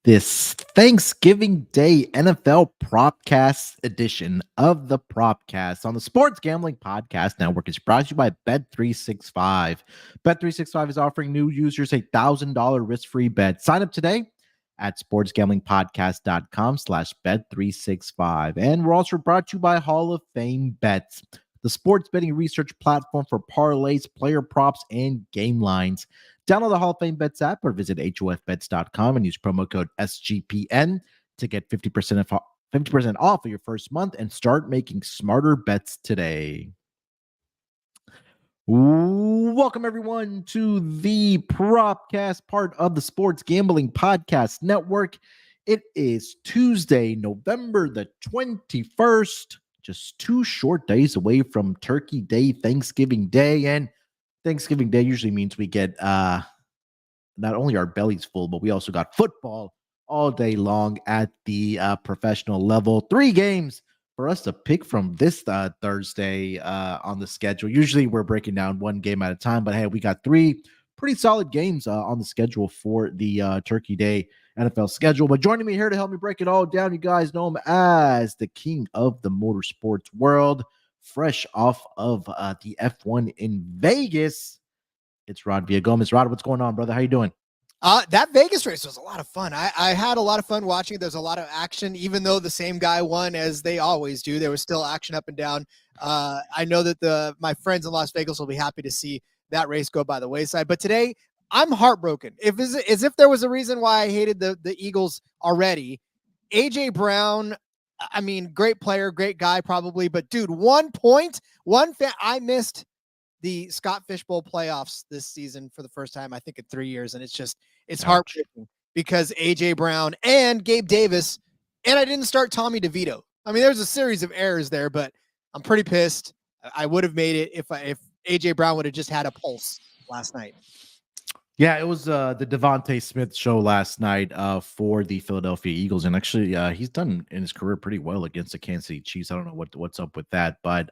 This Thanksgiving Day NFL Propcast edition of the Propcast on the Sports Gambling Podcast Network is brought to you by Bet365. Bet365 is offering new users a $1,000 risk-free bet. Sign up today at sportsgamblingpodcast.com/bet365. And we're also brought to you by Hall of Fame Bets, the sports betting research platform for parlays, player props, and game lines. Download the Hall of Fame Bets app or visit hofbets.com and use promo code SGPN to get 50% off of your first month and start making smarter bets today. Welcome, everyone, to the Propcast, part of the Sports Gambling Podcast Network. It is Tuesday, November the 21st, just 2 short days away from Turkey Day, Thanksgiving Day, and Thanksgiving Day usually means we get not only our bellies full, but we also got football all day long at the professional level. 3 games for us to pick from this Thursday on the schedule. Usually we're breaking down 1 game at a time, but hey, we got 3 pretty solid games on the schedule for the Turkey Day NFL schedule. But joining me here to help me break it all down, you guys know him as the king of the motorsports world, fresh off of the F1 in Vegas. It's Rod Villagomez. Rod, what's going on, brother? How you doing? That Vegas race was a lot of fun. I had a lot of fun watching. There's a lot of action, even though the same guy won as they always do. There was still action up and down. I know that my friends in Las Vegas will be happy to see that race go by the wayside. But today, I'm heartbroken. As if there was a reason why I hated the Eagles already. AJ Brown, I mean, great player, great guy probably, but dude, I missed the Scott Fishbowl playoffs this season for the first time, I think, in 3 years. And it's heartbreaking because AJ Brown and Gabe Davis, and I didn't start Tommy DeVito. I mean, there's a series of errors there, but I'm pretty pissed. I would have made it if AJ Brown would have just had a pulse last night. Yeah, it was the Devontae Smith show last night for the Philadelphia Eagles, and actually he's done in his career pretty well against the Kansas City Chiefs. I don't know what's up with that, but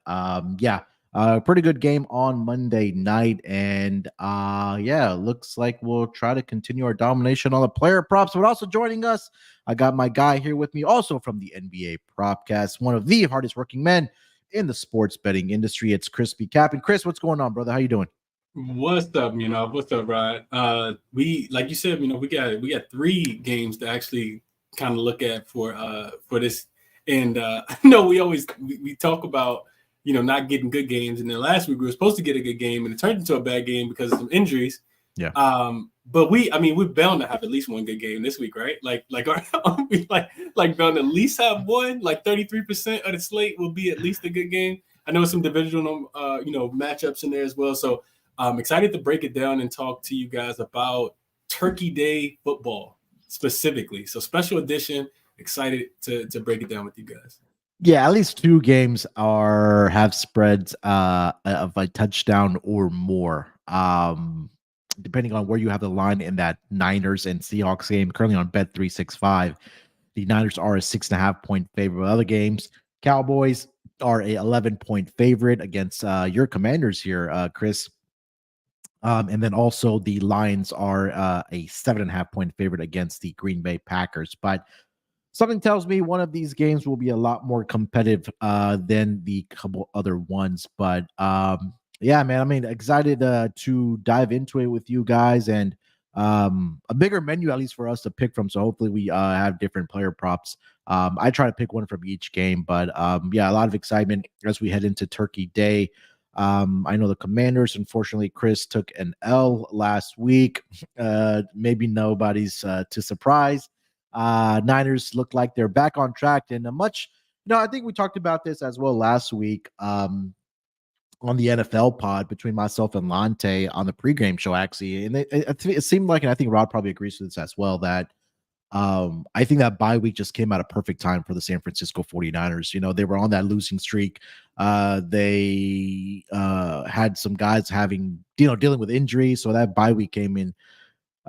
pretty good game on Monday night, and looks like we'll try to continue our domination on the player props. But also joining us, I got my guy here with me, also from the NBA Propcast, one of the hardest working men in the sports betting industry. It's Chris B. Captain. Chris, what's going on, brother? How you doing? What's up, Munaf? What's up, Rod? We, like you said, we got 3 games to actually kind of look at for this. And I know we talk about not getting good games, and then last week we were supposed to get a good game, and it turned into a bad game because of some injuries. Yeah. But we're bound to have at least one good game this week, right? Like we bound to at least have one. Like 33% of the slate will be at least a good game. I know some divisional matchups in there as well. So I'm excited to break it down and talk to you guys about Turkey Day football specifically. So special edition, excited to break it down with you guys. Yeah, at least 2 games have spreads of a touchdown or more. Depending on where you have the line in that Niners and Seahawks game, currently on Bet365, the Niners are a 6.5 point favorite. With other games, Cowboys are a 11-point favorite against your Commanders here, Chris. And then also the Lions are a 7.5 point favorite against the Green Bay Packers. But something tells me one of these games will be a lot more competitive than the couple other ones. But yeah, man, I mean, excited to dive into it with you guys. And a bigger menu at least for us to pick from. So hopefully we have different player props. I try to pick one from each game, but yeah, a lot of excitement as we head into Turkey Day. I know the Commanders, unfortunately, Chris took an L last week. Maybe nobody's too surprised. Niners look like they're back on track and I think we talked about this as well last week on the NFL pod between myself and Lante on the pregame show, actually. And it seemed like, and I think Rod probably agrees with this as well, that I think that bye week just came at a perfect time for the San Francisco 49ers. They were on that losing streak. They had some guys dealing with injuries. So that bye week came in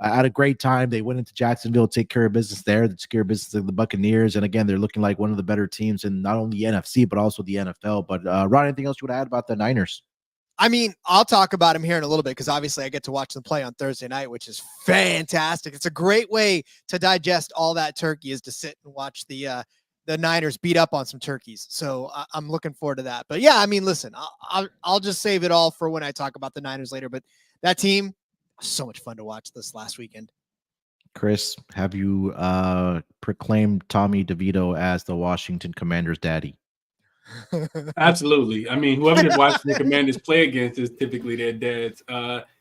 at a great time. They went into Jacksonville to take care of business there, to take care of business of the Buccaneers. And again, they're looking like one of the better teams in not only the NFC, but also the NFL. But Ron, anything else you would add about the Niners? I mean, I'll talk about them here in a little bit because obviously I get to watch them play on Thursday night, which is fantastic. It's a great way to digest all that turkey, is to sit and watch the Niners beat up on some turkeys. So I'm looking forward to that. But yeah, I mean, listen, I'll just save it all for when I talk about the Niners later. But that team, so much fun to watch this last weekend. Chris, have you proclaimed Tommy DeVito as the Washington Commanders' daddy? Absolutely. I mean, whoever the Washington Commanders play against is typically their dads,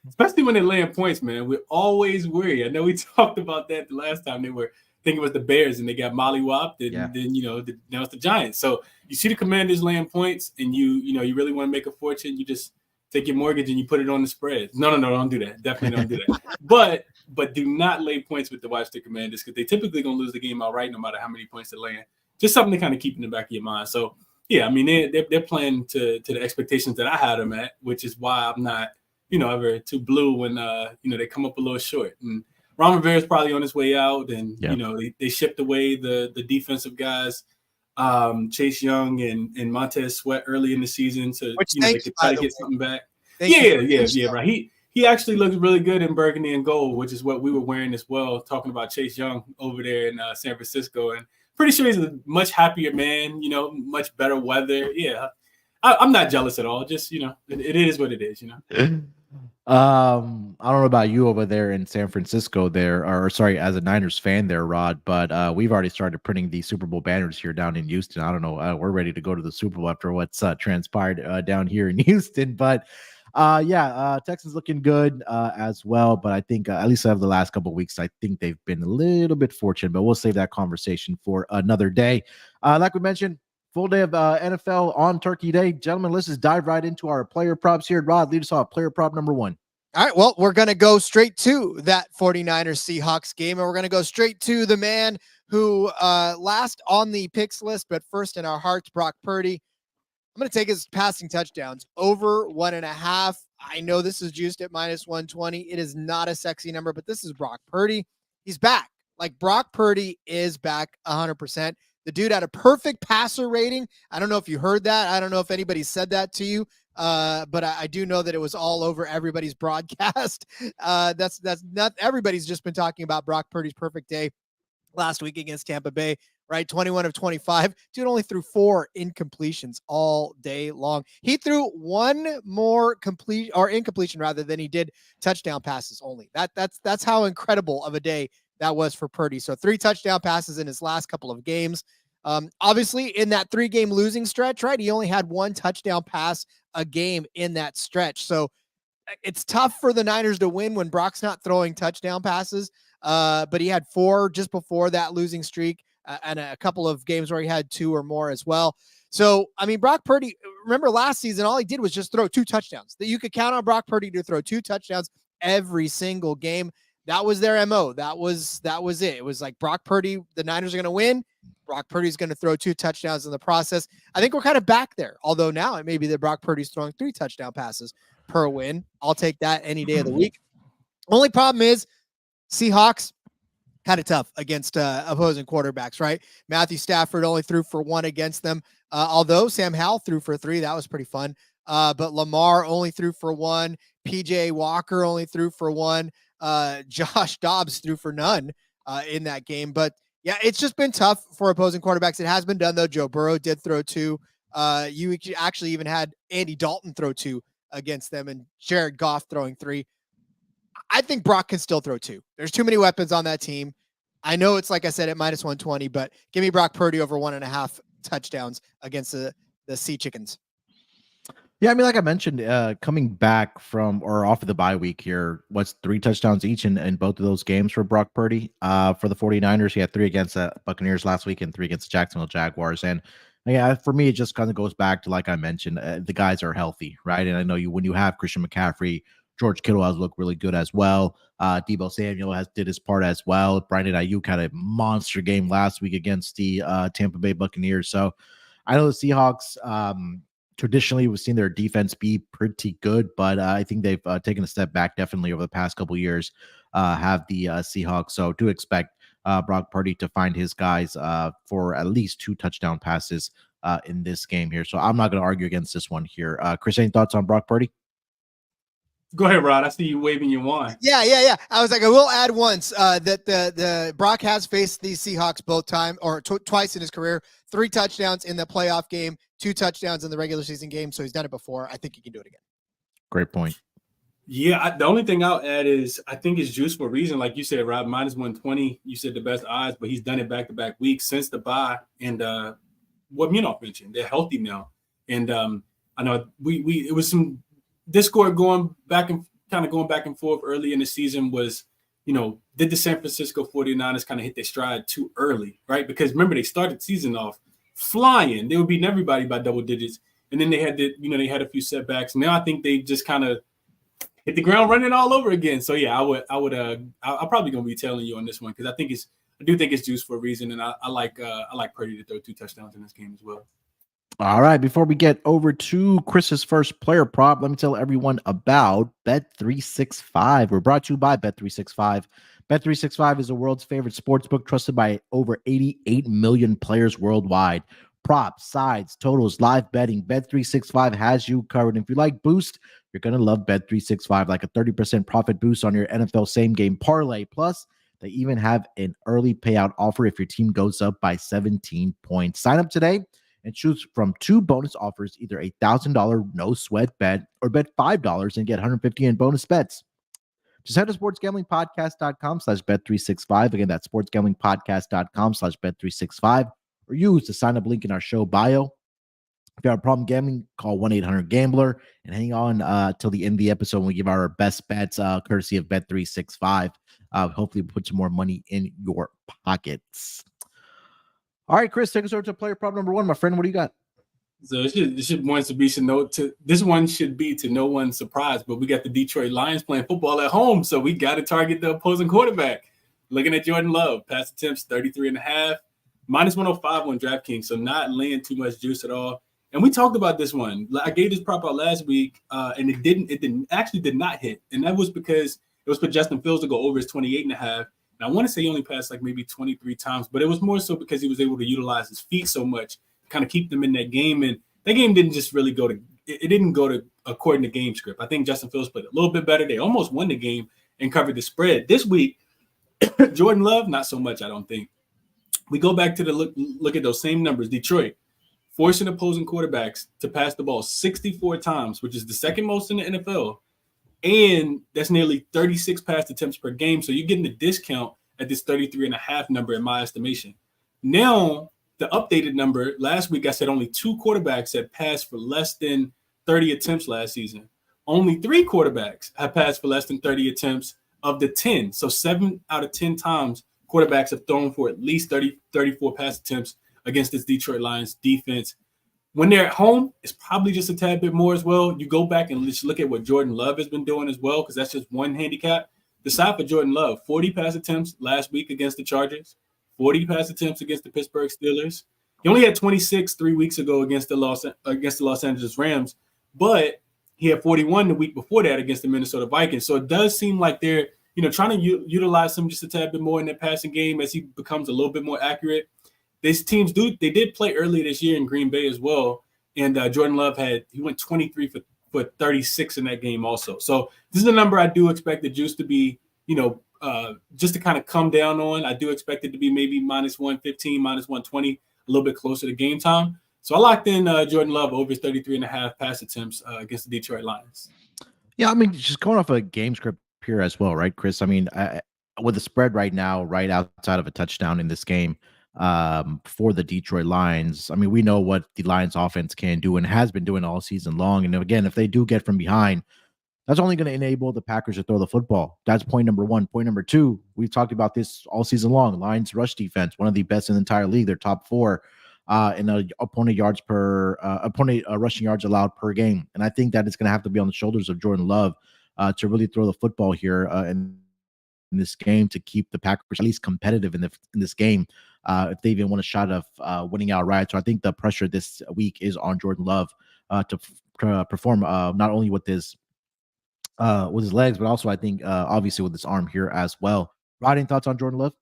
especially when they're laying points, man. We're always worried. I know we talked about that the last time I think it was the Bears and they got mollywopped, and then now it's the Giants. So you see the Commanders laying points, and you really want to make a fortune. You just take your mortgage and you put it on the spread. No, don't do that. Definitely don't do that. But do not lay points with the Washington Commanders, because they typically gonna lose the game outright no matter how many points they're laying. Just something to kind of keep in the back of your mind. So yeah, I mean they're playing to the expectations that I had them at, which is why I'm not ever too blue when they come up a little short. And Ron Rivera is probably on his way out, and they shipped away the defensive guys, Chase Young and Montez Sweat early in the season, to they could try to get something back. Yeah, right. He actually looks really good in burgundy and gold, which is what we were wearing as well, talking about Chase Young over there in San Francisco. And pretty sure he's a much happier man, much better weather. Yeah, I'm not jealous at all. Just, it is what it is, I don't know about you over there in San Francisco as a Niners fan there, Rod, but we've already started printing the Super Bowl banners here down in Houston. I don't know. We're ready to go to the Super Bowl after what's transpired down here in Houston. But Texans looking good as well. But I think at least out of the last couple of weeks, I think they've been a little bit fortunate, but we'll save that conversation for another day. Like we mentioned, full day of NFL on Turkey Day. Gentlemen, let's just dive right into our player props here. Rod, lead us off. Player prop number one. All right, well, we're going to go straight to that 49ers Seahawks game, and we're going to go straight to the man who last on the picks list, but first in our hearts, Brock Purdy. I'm going to take his passing touchdowns over 1.5. I know this is juiced at -120. It is not a sexy number, but this is Brock Purdy. He's back. Like, Brock Purdy is back 100%. The dude had a perfect passer rating. I don't know if you heard that. I don't know if anybody said that to you, but I do know that it was all over everybody's broadcast. That's not everybody's just been talking about Brock Purdy's perfect day last week against Tampa Bay, right? 21 of 25. Dude only threw 4 incompletions all day long. He threw one more incompletion rather than he did touchdown passes only. That's how incredible of a day that was for Purdy. So 3 touchdown passes in his last couple of games. Obviously, in that 3-game losing stretch, right, he only had 1 touchdown pass a game in that stretch. So it's tough for the Niners to win when Brock's not throwing touchdown passes. But he had 4 just before that losing streak, and a couple of games where he had 2 or more as well. So, I mean, Brock Purdy, remember last season, all he did was just throw 2 touchdowns. That you could count on Brock Purdy to throw 2 touchdowns every single game. That was their MO. That was it. It was like Brock Purdy, the Niners are going to win. Brock Purdy's going to throw 2 touchdowns in the process. I think we're kind of back there. Although now it may be that Brock Purdy's throwing 3 touchdown passes per win. I'll take that any day of the week. Only problem is Seahawks kind of tough against opposing quarterbacks, right? Matthew Stafford only threw for 1 against them. Although Sam Howell threw for 3, that was pretty fun. But Lamar only threw for 1. PJ Walker only threw for 1. Josh Dobbs threw for none in that game. But yeah, it's just been tough for opposing quarterbacks. It has been done though. Joe Burrow did throw 2. You actually even had Andy Dalton throw 2 against them, and Jared Goff throwing 3. I think Brock can still throw 2. There's too many weapons on that team. I know it's like I said at minus 120, but give me Brock Purdy over 1.5 touchdowns against the Sea Chickens. Yeah, I mean, like I mentioned, coming back from or off of the bye week here, what's 3 touchdowns each in both of those games for Brock Purdy. For the 49ers, he had 3 against the Buccaneers last week and 3 against the Jacksonville Jaguars. And yeah, for me, it just kind of goes back to, like I mentioned, the guys are healthy, right? And I know when you have Christian McCaffrey, George Kittle has looked really good as well. Deebo Samuel did his part as well. Brandon Ayuk had a monster game last week against the Tampa Bay Buccaneers. So I know the Seahawks, traditionally, we've seen their defense be pretty good, but I think they've taken a step back definitely over the past couple of years, have the Seahawks. So do expect Brock Purdy to find his guys for at least 2 touchdown passes in this game here. So I'm not going to argue against this one here. Chris, any thoughts on Brock Purdy? Go ahead, Rod. I see you waving your wand. Yeah. I was like, I will add once that the Brock has faced these Seahawks both twice in his career. 3 touchdowns in the playoff game, 2 touchdowns in the regular season game. So he's done it before. I think he can do it again. Great point. Yeah, the only thing I'll add is I think it's juice for a reason. Like you said, Rob, minus 120. You said the best odds, but he's done it back-to-back weeks since the bye. And what Munaf mentioned, they're healthy now. And I know it was some discord going back and forth early in the season was, did the San Francisco 49ers kind of hit their stride too early, right? Because remember, they started the season off flying. They were beating everybody by double digits. And then they had they had a few setbacks. Now I think they just kind of hit the ground running all over again. So yeah, I'm probably gonna be telling you on this one because I do think it's juice for a reason, and I like Purdy to throw 2 touchdowns in this game as well. All right, before we get over to Chris's first player prop, let me tell everyone about Bet365. We're brought to you by Bet365. Bet365 is the world's favorite sportsbook, trusted by over 88 million players worldwide. Props, sides, totals, live betting. Bet365 has you covered. And if you like Boost, you're going to love Bet365, like a 30% profit boost on your NFL same-game parlay. Plus, they even have an early payout offer if your team goes up by 17 points. Sign up today and choose from 2 bonus offers, either a $1,000 no-sweat bet or bet $5 and get $150 in bonus bets. Just head to sportsgamblingpodcast.com/bet365. Again, that's sportsgamblingpodcast.com/bet365, or use the sign-up link in our show bio. If you have a problem gambling, call 1-800-GAMBLER and hang on till the end of the episode when we give our best bets, courtesy of Bet365. Hopefully, put some more money in your pockets. All right, Chris, take us over to player prop number 1, my friend. What do you got? So this one should be to no one's surprise, but we got the Detroit Lions playing football at home, so we got to target the opposing quarterback. Looking at Jordan Love, pass attempts 33.5, minus 105 on DraftKings, so not laying too much juice at all. And we talked about this one. I gave this prop out last week, and it did not hit, and that was because it was for Justin Fields to go over his 28.5. And I want to say he only passed like maybe 23 times, but it was more so because he was able to utilize his feet so much, kind of keep them in that game. And that game didn't just really it didn't go to according to game script. I think Justin Fields played a little bit better. They almost won the game and covered the spread. This week, Jordan Love, not so much, I don't think. We go back to the look at those same numbers. Detroit, forcing opposing quarterbacks to pass the ball 64 times, which is the second most in the NFL. And that's nearly 36 pass attempts per game. So you're getting a discount at this 33.5 number in my estimation. Now, the updated number, last week I said only 2 quarterbacks had passed for less than 30 attempts last season. Only 3 quarterbacks have passed for less than 30 attempts of the 10. So 7 out of 10 times quarterbacks have thrown for at least 34 pass attempts against this Detroit Lions defense. When they're at home, it's probably just a tad bit more as well. You go back and just look at what Jordan Love has been doing as well, because that's just one handicap. The side for Jordan Love, 40 pass attempts last week against the Chargers, 40 pass attempts against the Pittsburgh Steelers. He only had 26 3 weeks ago against the Los Angeles Rams, but he had 41 the week before that against the Minnesota Vikings. So it does seem like they're trying to utilize him just a tad bit more in their passing game as he becomes a little bit more accurate. These teams they did play earlier this year in Green Bay as well, and Jordan Love he went 23 for 36 in that game also. So this is a number I do expect the juice to be, just to kind of come down on. I do expect it to be maybe minus 115, minus 120, a little bit closer to game time. So I locked in Jordan Love over his 33.5 pass attempts against the Detroit Lions. Yeah, I mean, just going off a game script here as well, right, Chris? I mean, with the spread right now, right outside of a touchdown in this game for the Detroit Lions, I mean, we know what the Lions offense can do and has been doing all season long. And again, if they do get from behind, that's only going to enable the Packers to throw the football. That's point number one. Point number two, we've talked about this all season long. Lions rush defense, one of the best in the entire league. They're top four in opponent rushing yards allowed per game. And I think that it's going to have to be on the shoulders of Jordan Love to really throw the football here in this game to keep the Packers at least competitive in this game if they even want a shot of winning outright. So I think the pressure this week is on Jordan Love to perform not only with his legs, but also I think obviously with his arm here as well. Rod, any thoughts on Jordan Love?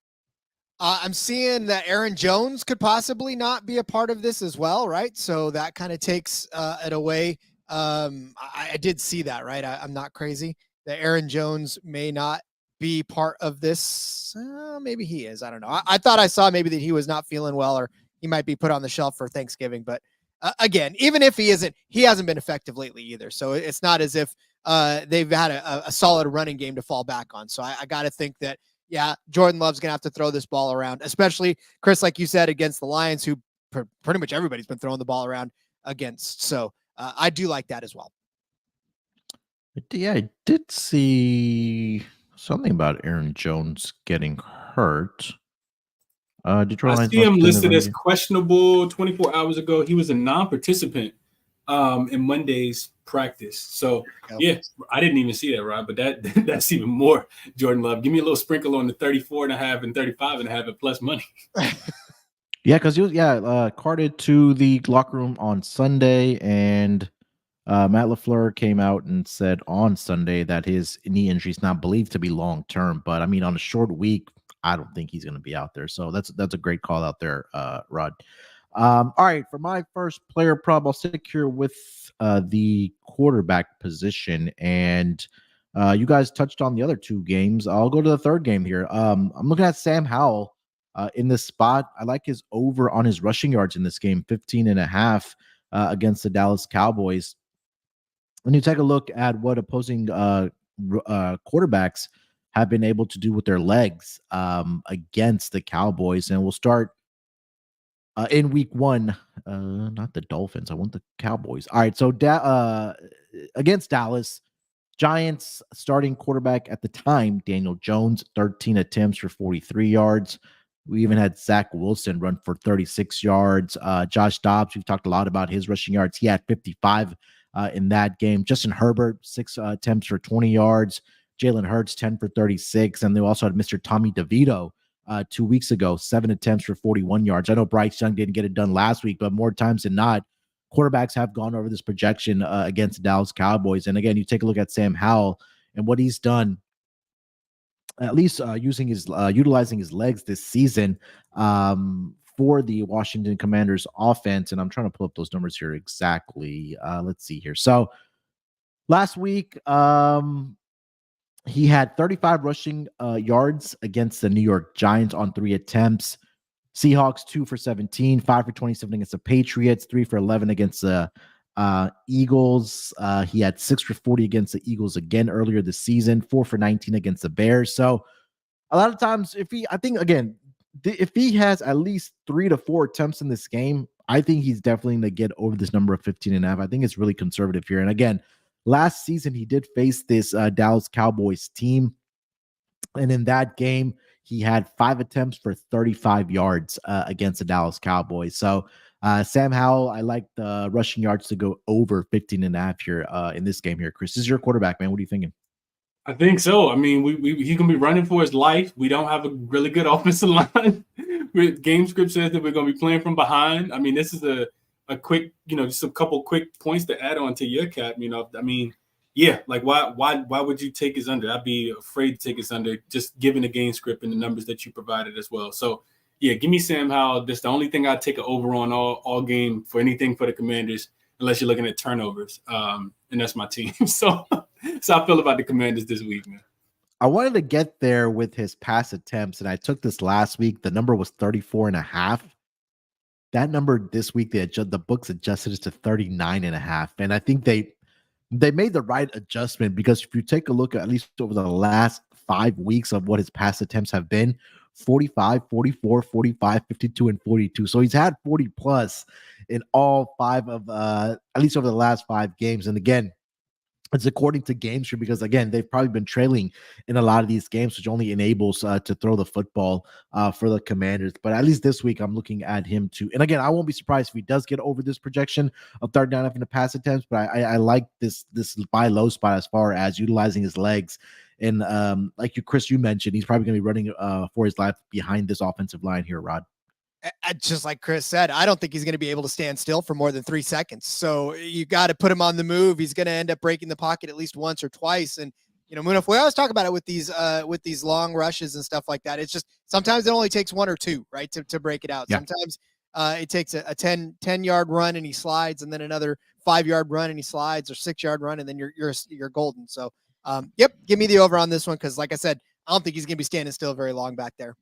I'm seeing that Aaron Jones could possibly not be a part of this as well, right? So that kind of takes it away. I did see that, right? I'm not crazy that Aaron Jones may not be part of this. Maybe he is. I don't know. I thought I saw maybe that he was not feeling well, or he might be put on the shelf for Thanksgiving. But again, even if he isn't, he hasn't been effective lately either. So it's not as if they've had a solid running game to fall back on. So I got to think that, yeah, Jordan Love's going to have to throw this ball around, especially, Chris, like you said, against the Lions, who pretty much everybody's been throwing the ball around against. So I do like that as well. Yeah, I did see something about Aaron Jones getting hurt. Detroit I see him listed as questionable 24 hours ago. He was a non-participant in Monday's practice. So yeah, I didn't even see that, Rob, but that's even more Jordan Love. Give me a little sprinkle on the 34.5 and 35.5 at plus money. Yeah, because he was carted to the locker room on Sunday, and Matt LaFleur came out and said on Sunday that his knee injury is not believed to be long term. But I mean, on a short week, I don't think he's going to be out there. So that's a great call out there, Rod. All right, for my first player prop, I'll stick here with the quarterback position, and you guys touched on the other two games. I'll go to the third game here. I'm looking at Sam Howell in this spot. I like his over on his rushing yards in this game, 15.5 against the Dallas Cowboys. When you take a look at what opposing quarterbacks have been able to do with their legs against the Cowboys, and we'll start in week one, not the Dolphins. I want the Cowboys. All right, so against Dallas, Giants starting quarterback at the time, Daniel Jones, 13 attempts for 43 yards. We even had Zach Wilson run for 36 yards. Josh Dobbs, we've talked a lot about his rushing yards. He had 55 in that game. Justin Herbert, 6 attempts for 20 yards. Jalen Hurts, 10 for 36. And they also had Mr. Tommy DeVito 2 weeks ago, 7 attempts for 41 yards. I know Bryce Young didn't get it done last week, but more times than not, quarterbacks have gone over this projection against the Dallas Cowboys. And again, you take a look at Sam Howell and what he's done, at least utilizing his legs this season for the Washington Commanders offense. And I'm trying to pull up those numbers here exactly. Let's see here. So last week, he had 35 rushing yards against the New York Giants on 3 attempts. Seahawks 2 for 17, 5 for 27 against the Patriots, 3 for 11 against the Eagles. He had 6 for 40 against the Eagles again earlier this season, 4 for 19 against the Bears. So a lot of times, if he has at least 3 to 4 attempts in this game, I think he's definitely going to get over this number of 15.5. I think it's really conservative here. And again, last season, he did face this Dallas Cowboys team. And in that game, he had 5 attempts for 35 yards against the Dallas Cowboys. So Sam Howell, I like the rushing yards to go over 15.5 here in this game here. Chris, this is your quarterback, man. What are you thinking? I think so. I mean, he's going to be running for his life. We don't have a really good offensive line. Game script says that we're going to be playing from behind. I mean, this is a quick, just a couple quick points to add on to your cap. I mean, yeah, like why would you take his under? I'd be afraid to take his under, just given the game script and the numbers that you provided as well. So yeah, give me Sam Howell. That's the only thing I'd take an over on all game for anything for the Commanders, unless you're looking at turnovers. And that's my team. So I feel about the Commanders this week, man. I wanted to get there with his pass attempts, and I took this last week. The number was 34.5. That number this week, the books adjusted it to 39.5. And I think they made the right adjustment, because if you take a look at least over the last 5 weeks of what his pass attempts have been, 45, 44, 45, 52, and 42. So he's had 40 plus in all 5 of at least over the last 5 games. And again, it's according to GameStreet, because again, they've probably been trailing in a lot of these games, which only enables to throw the football for the Commanders. But at least this week, I'm looking at him too. And again, I won't be surprised if he does get over this projection of 39 in the pass attempts. But I like this buy low spot as far as utilizing his legs. And like Chris, you mentioned, he's probably going to be running for his life behind this offensive line here, Rod. Just like Chris said, I don't think he's going to be able to stand still for more than 3 seconds. So you got to put him on the move. He's going to end up breaking the pocket at least once or twice. And, Munaf, we always talk about it with these long rushes and stuff like that. It's just sometimes it only takes 1 or 2, right, to break it out. Yeah. Sometimes it takes a 10-yard run and he slides, and then another 5-yard run and he slides, or 6-yard run, and then you're golden. So, give me the over on this one, because like I said, I don't think he's going to be standing still very long back there.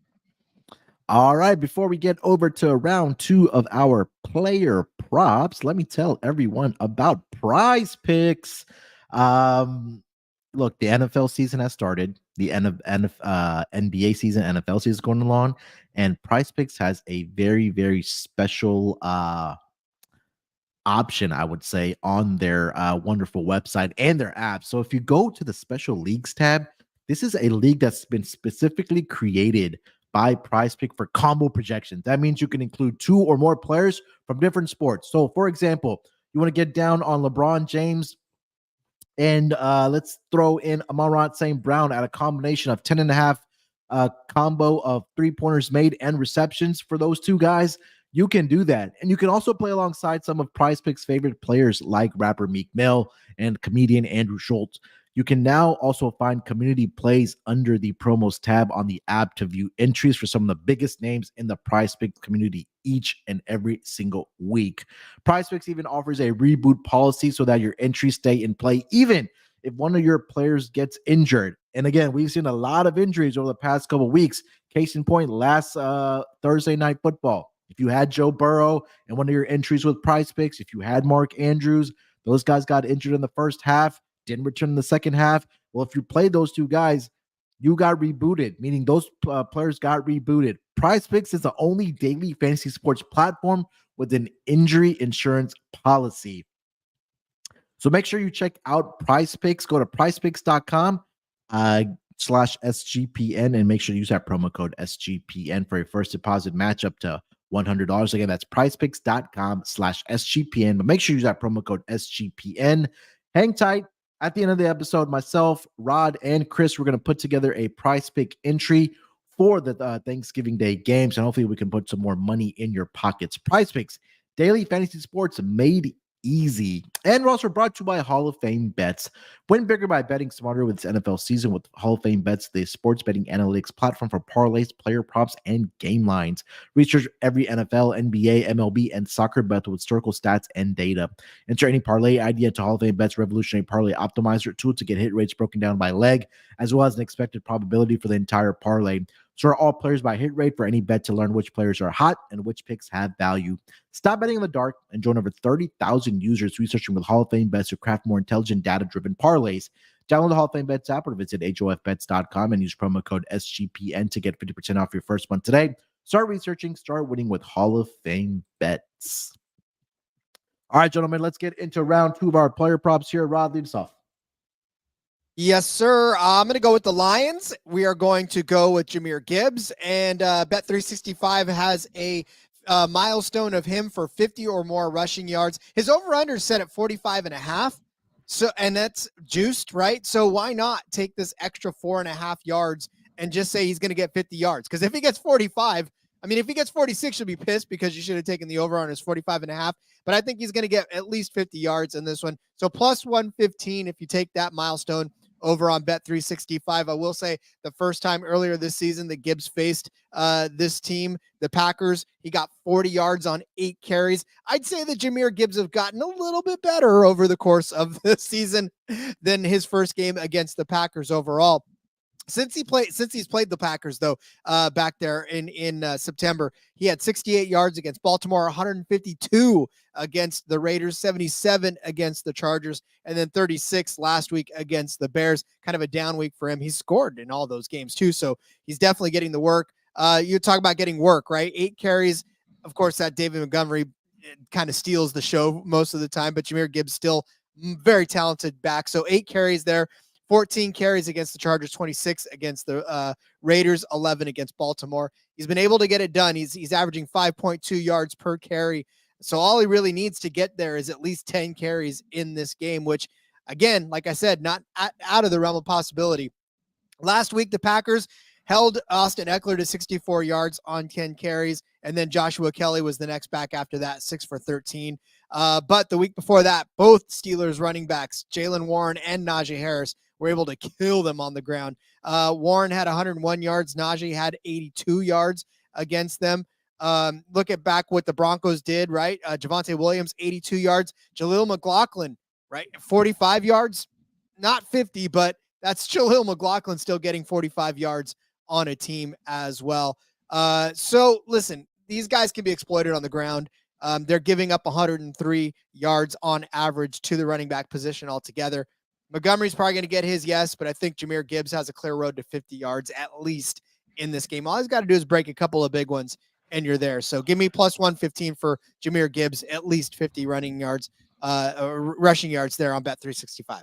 All right, before we get over to round 2 of our player props, let me tell everyone about PrizePicks. Look, the NFL season has started. The NBA season, NFL season is going along, and PrizePicks has a very, very special option, I would say, on their wonderful website and their app. So if you go to the special leagues tab, this is a league that's been specifically created by PrizePicks for combo projections. That means you can include 2 or more players from different sports. So, for example, you want to get down on LeBron James, and let's throw in Amon-Ra St. Brown at a combination of 10.5 combo of 3-pointers made and receptions for those 2 guys. You can do that. And you can also play alongside some of PrizePicks' favorite players like rapper Meek Mill and comedian Andrew Schultz. You can now also find community plays under the promos tab on the app to view entries for some of the biggest names in the PrizePicks community each and every single week. PrizePicks even offers a reboot policy so that your entries stay in play even if one of your players gets injured. And again, we've seen a lot of injuries over the past couple of weeks. Case in point, last Thursday Night Football. If you had Joe Burrow and one of your entries with PrizePicks, if you had Mark Andrews, those guys got injured in the first half, didn't return in the second half. Well, if you play those 2 guys, you got rebooted, meaning those players got rebooted. PrizePicks is the only daily fantasy sports platform with an injury insurance policy. So make sure you check out PrizePicks. Go to prizepicks.com /SGPN and make sure you use that promo code SGPN for your first deposit match up to $100. Again, that's prizepicks.com /SGPN. But make sure you use that promo code SGPN. Hang tight. At the end of the episode, myself, Rod, and Chris, we're going to put together a PrizePicks entry for the Thanksgiving Day games, and hopefully we can put some more money in your pockets. PrizePicks, daily fantasy sports made easy. And we're also brought to you by Hall of Fame Bets. Win bigger by betting smarter with this NFL season with Hall of Fame Bets, the sports betting analytics platform for parlays, player props, and game lines. Research every NFL, NBA, MLB, and soccer bet with historical stats and data. Enter any parlay idea to Hall of Fame Bets revolutionary parlay optimizer tool to get hit rates broken down by leg, as well as an expected probability for the entire parlay. Sort all players by hit rate for any bet to learn which players are hot and which picks have value. Stop betting in the dark and join over 30,000 users researching with Hall of Fame Bets to craft more intelligent, data-driven parlays. Download the Hall of Fame Bets app or visit HOFBets.com and use promo code SGPN to get 50% off your first month today. Start researching, start winning with Hall of Fame Bets. All right, gentlemen, let's get into round 2 of our player props here. Rod, lead us off. Yes, sir. I'm going to go with the Lions. We are going to go with Jahmyr Gibbs, and Bet365 has a milestone of him for 50 or more rushing yards. His over-under is set at 45.5. So, and that's juiced, right? So why not take this extra 4.5 yards and just say he's going to get 50 yards? Because if he gets 45, if he gets 46, you'll be pissed because you should have taken the over on his 45.5. But I think he's going to get at least 50 yards in this one. So plus 115 if you take that milestone over on Bet365. I will say the first time earlier this season that Gibbs faced this team, the Packers, he got 40 yards on 8 carries. I'd say that Jahmyr Gibbs have gotten a little bit better over the course of the season than his first game against the Packers overall. Since he's played the Packers, though, back there in September, he had 68 yards against Baltimore, 152 against the Raiders, 77 against the Chargers, and then 36 last week against the Bears. Kind of a down week for him. He's scored in all those games too, so he's definitely getting the work. You talk about getting work, right? 8 carries. Of course, that David Montgomery kind of steals the show most of the time, but Jahmyr Gibbs still very talented back. So 8 carries there. 14 carries against the Chargers, 26 against the Raiders, 11 against Baltimore. He's been able to get it done. He's averaging 5.2 yards per carry. So all he really needs to get there is at least 10 carries in this game, which, again, like I said, not out of the realm of possibility. Last week, the Packers held Austin Eckler to 64 yards on 10 carries, and then Joshua Kelly was the next back after that, 6 for 13. But the week before that, both Steelers running backs, Jaylen Warren and Najee Harris, were able to kill them on the ground. Warren had 101 yards. Najee had 82 yards against them. Look at back what the Broncos did, right? Javonte Williams, 82 yards. Jaleel McLaughlin, right? 45 yards, not 50, but that's Jaleel McLaughlin still getting 45 yards on a team as well. So listen, these guys can be exploited on the ground. They're giving up 103 yards on average to the running back position altogether. Montgomery's probably going to get his, yes, but I think Jahmyr Gibbs has a clear road to 50 yards at least in this game. All he's got to do is break a couple of big ones, and you're there. So give me plus 115 for Jahmyr Gibbs, at least 50 rushing yards there on Bet365.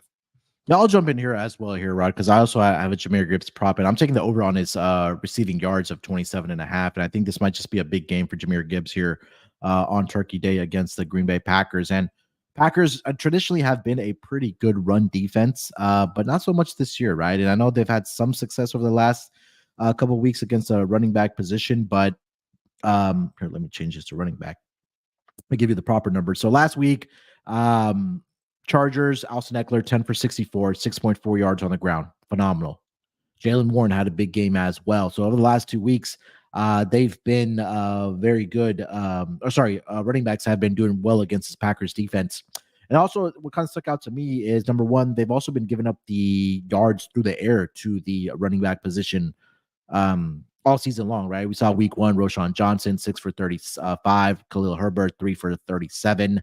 Yeah, I'll jump in here as well here, Rod, because I also have a Jahmyr Gibbs prop, and I'm taking the over on his receiving yards of 27.5, and I think this might just be a big game for Jahmyr Gibbs here on Turkey Day against the Green Bay Packers. And Packers traditionally have been a pretty good run defense, but not so much this year, right? And I know they've had some success over the last couple of weeks against a running back position, but here, let me change this to running back. Let me give you the proper number. So last week, Chargers, Austin Eckler, 10 for 64, 6.4 yards on the ground. Phenomenal. Jaylen Warren had a big game as well. So over the last 2 weeks, they've been very good. Running backs have been doing well against this Packers defense. And also what kind of stuck out to me is, number one, they've also been giving up the yards through the air to the running back position all season long, right? We saw week 1, Roschon Johnson, 6 for 35, Khalil Herbert, 3 for 37.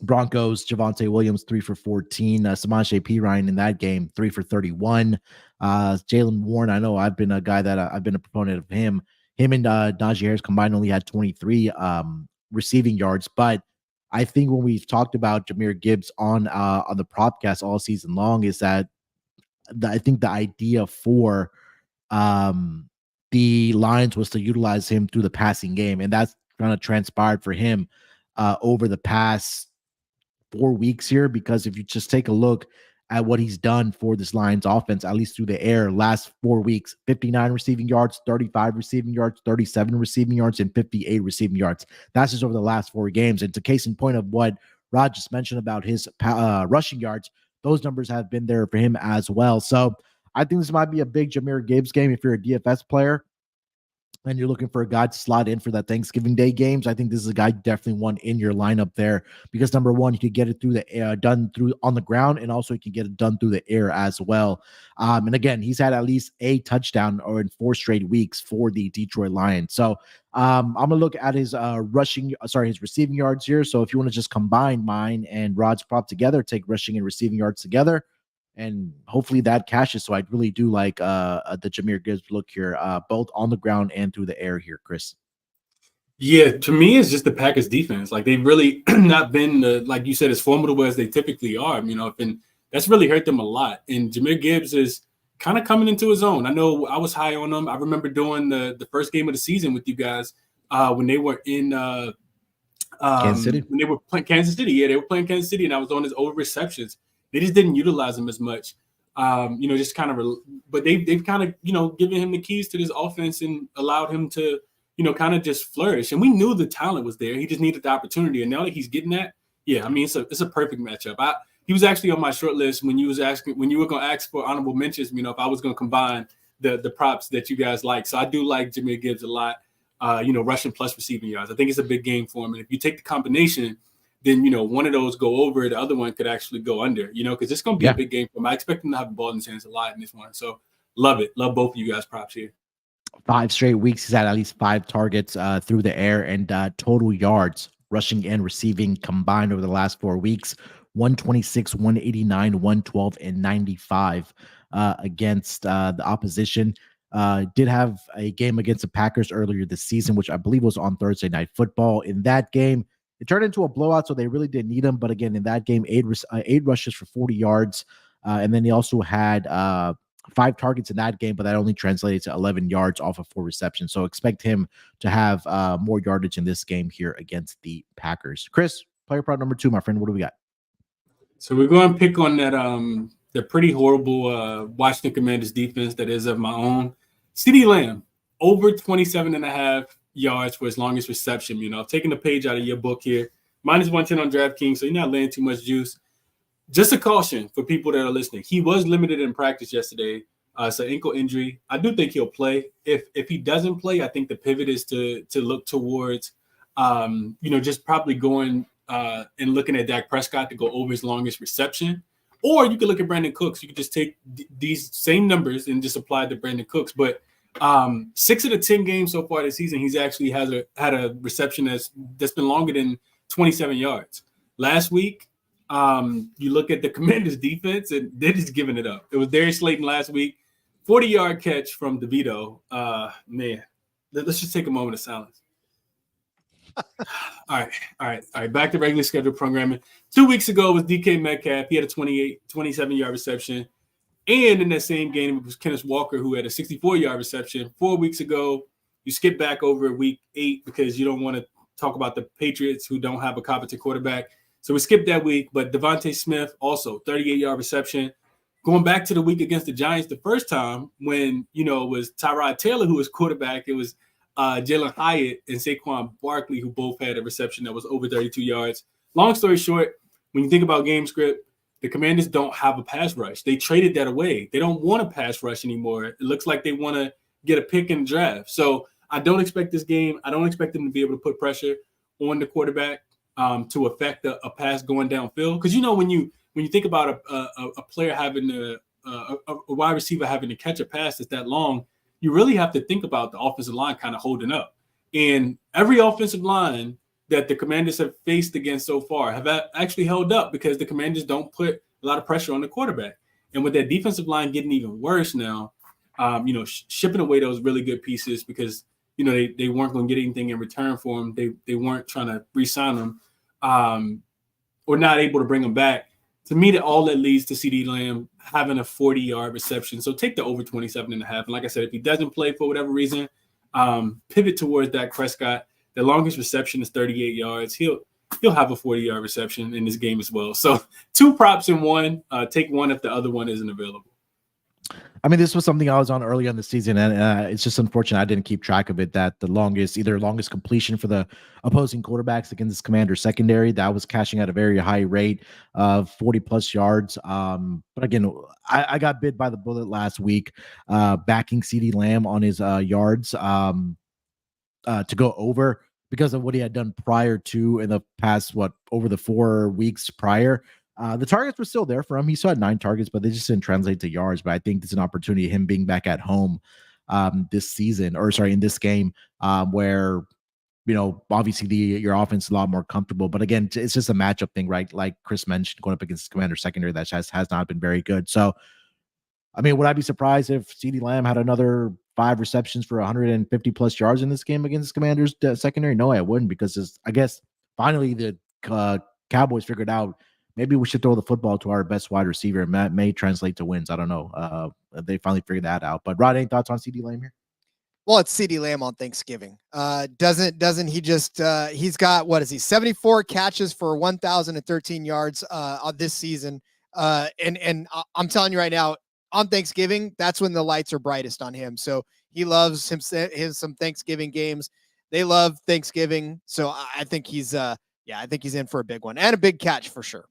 Broncos, Javonte Williams, 3 for 14. Samaje Perine in that game, 3 for 31. Jaylen Warren, I know I've been a guy that I've been a proponent of him. Him and Najee Harris combined only had 23 receiving yards. But I think when we've talked about Jahmyr Gibbs on the Propcast all season long, is that I think the idea for the Lions was to utilize him through the passing game, and that's kind of transpired for him over the past 4 weeks here, because if you just take a look at what he's done for this Lions offense, at least through the air, last 4 weeks, 59 receiving yards, 35 receiving yards, 37 receiving yards, and 58 receiving yards. That's just over the last 4 games. And it's a case in point of what Rod just mentioned about his rushing yards. Those numbers have been there for him as well. So I think this might be a big Jahmyr Gibbs game if you're a DFS player and you're looking for a guy to slot in for that Thanksgiving Day games. I think this is a guy definitely one in your lineup there, because number one, you could get it through the air, done through on the ground, and also you can get it done through the air as well. And again, he's had at least a touchdown or in 4 straight weeks for the Detroit Lions. So I'm gonna look at his his receiving yards here. So if you want to just combine mine and Rod's prop together, take rushing and receiving yards together, and hopefully that cashes. So I really do like the Jahmyr Gibbs look here, both on the ground and through the air here, Chris. Yeah, to me, it's just the Packers defense. Like, they've really not been, like you said, as formidable as they typically are. And that's really hurt them a lot. And Jahmyr Gibbs is kind of coming into his own. I know I was high on him. I remember doing the first game of the season with you guys when they were in Kansas City. When they were playing Kansas City. Yeah, they were playing Kansas City, and I was on his over receptions. They just didn't utilize him as much. Just kind of, but they've kind of, given him the keys to this offense and allowed him to, kind of just flourish. And we knew the talent was there. He just needed the opportunity. And now that he's getting that, it's a perfect matchup. He was actually on my short list when you were going to ask for honorable mentions, if I was going to combine the props that you guys like. So I do like Jahmyr Gibbs a lot, rushing plus receiving yards. I think it's a big game for him. And if you take the combination, then, one of those go over, the other one could actually go under, because it's going to be a big game for him. I expect him to have the ball in his hands a lot in this one. So love it. Love both of you guys. Props here. 5 straight weeks, he's had at least 5 targets through the air, and total yards, rushing and receiving combined over the last 4 weeks, 126, 189, 112, and 95 against the opposition. Did have a game against the Packers earlier this season, which I believe was on Thursday Night Football. In that game, it turned into a blowout, so they really didn't need him. But again, in that game, 8 rushes for 40 yards. And then he also had 5 targets in that game, but that only translated to 11 yards off of 4 receptions. So expect him to have more yardage in this game here against the Packers. Chris, player prop number 2, my friend. What do we got? So we're going to pick on that the pretty horrible Washington Commanders defense that is of my own. CeeDee Lamb, over 27.5 yards for his longest reception. I've taken a page out of your book here. Minus 110 on DraftKings, so you're not laying too much juice. Just a caution for people that are listening. He was limited in practice yesterday. It's an ankle injury. I do think he'll play. If he doesn't play, I think the pivot is to look towards, just probably going and looking at Dak Prescott to go over his longest reception. Or you could look at Brandon Cooks. You could just take these same numbers and just apply to Brandon Cooks. But 6 of the 10 games so far this season, he's actually had a reception that's been longer than 27 yards. Last week, you look at the Commanders defense and they're just giving it up. It was Darius Slayton last week, 40-yard catch from DeVito. Man, let's just take a moment of silence. All right. Back to regular scheduled programming. 2 weeks ago was DK Metcalf. He had a 27-yard reception. And in that same game, it was Kenneth Walker who had a 64-yard reception. 4 weeks ago, you skip back over week 8 because you don't want to talk about the Patriots who don't have a competent quarterback. So we skipped that week. But Devontae Smith, also 38-yard reception. Going back to the week against the Giants the first time when, it was Tyrod Taylor who was quarterback. It was Jalen Hyatt and Saquon Barkley, who both had a reception that was over 32 yards. Long story short, when you think about game script, the Commanders don't have a pass rush. They traded that away. They don't want a pass rush anymore. It looks like they want to get a pick in the draft. So I don't expect this game. I don't expect them to be able to put pressure on the quarterback to affect a pass going downfield. Because, when you think about a player having a wide receiver having to catch a pass that's that long, you really have to think about the offensive line kind of holding up. And every offensive line that the Commanders have faced against so far have actually held up because the Commanders don't put a lot of pressure on the quarterback. And with that defensive line getting even worse now, shipping away those really good pieces because, they weren't going to get anything in return for them. They weren't trying to re-sign them or not able to bring them back. To me, all that leads to CeeDee Lamb having a 40-yard reception. So take the over 27.5. And like I said, if he doesn't play for whatever reason, pivot towards Dak Prescott. The longest reception is 38 yards. He'll have a 40-yard reception in this game as well. So 2 props in one. Take one if the other one isn't available. I mean, this was something I was on early on the season, and it's just unfortunate I didn't keep track of it, that the longest completion for the opposing quarterbacks against this Commander secondary, that was cashing at a very high rate of 40-plus yards. But again, I got bit by the bullet last week backing CeeDee Lamb on his yards to go over because of what he had done prior to in the past, over the 4 weeks prior. The targets were still there for him. He still had 9 targets, but they just didn't translate to yards. But I think it's an opportunity, him being back at home in this game, where, obviously your offense is a lot more comfortable. But again, it's just a matchup thing, right? Like Chris mentioned, going up against the Commander secondary that has not been very good. So, I mean, would I be surprised if CeeDee Lamb had another 5 receptions for 150 plus yards in this game against the Commanders secondary? No, I wouldn't, because I guess finally the Cowboys figured out maybe we should throw the football to our best wide receiver, and that may translate to wins. I don't know. They finally figured that out. But Rod, any thoughts on CeeDee Lamb here? Well, it's CeeDee Lamb on Thanksgiving. Doesn't he just he's got, 74 catches for 1,013 yards this season. And I'm telling you right now, on Thanksgiving, that's when the lights are brightest on him. So he loves some Thanksgiving games. They love Thanksgiving. So I think he's in for a big one and a big catch for sure.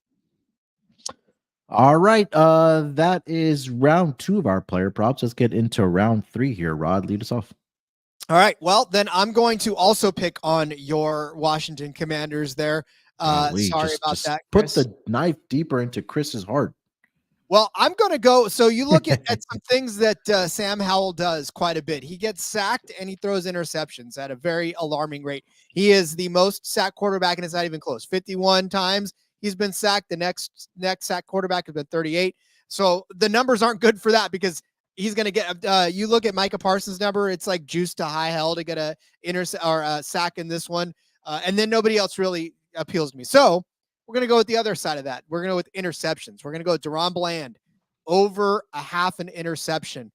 All right. That is round 2 of our player props. Let's get into round 3 here. Rod, lead us off. All right. Well, then I'm going to also pick on your Washington Commanders there. Sorry about that, Put Chris. the knife deeper into Chris's heart. Well, I'm going to go. So you look at some things that Sam Howell does quite a bit. He gets sacked and he throws interceptions at a very alarming rate. He is the most sacked quarterback, and it's not even close. 51 times he's been sacked. The next sacked quarterback has been 38. So the numbers aren't good for that because he's going to get you look at Micah Parsons' number. It's like juice to high hell to get a sack in this one. And then nobody else really appeals to me. So we're going to go with the other side of that. We're going to go with interceptions. We're going to go with DaRon Bland over a half an interception.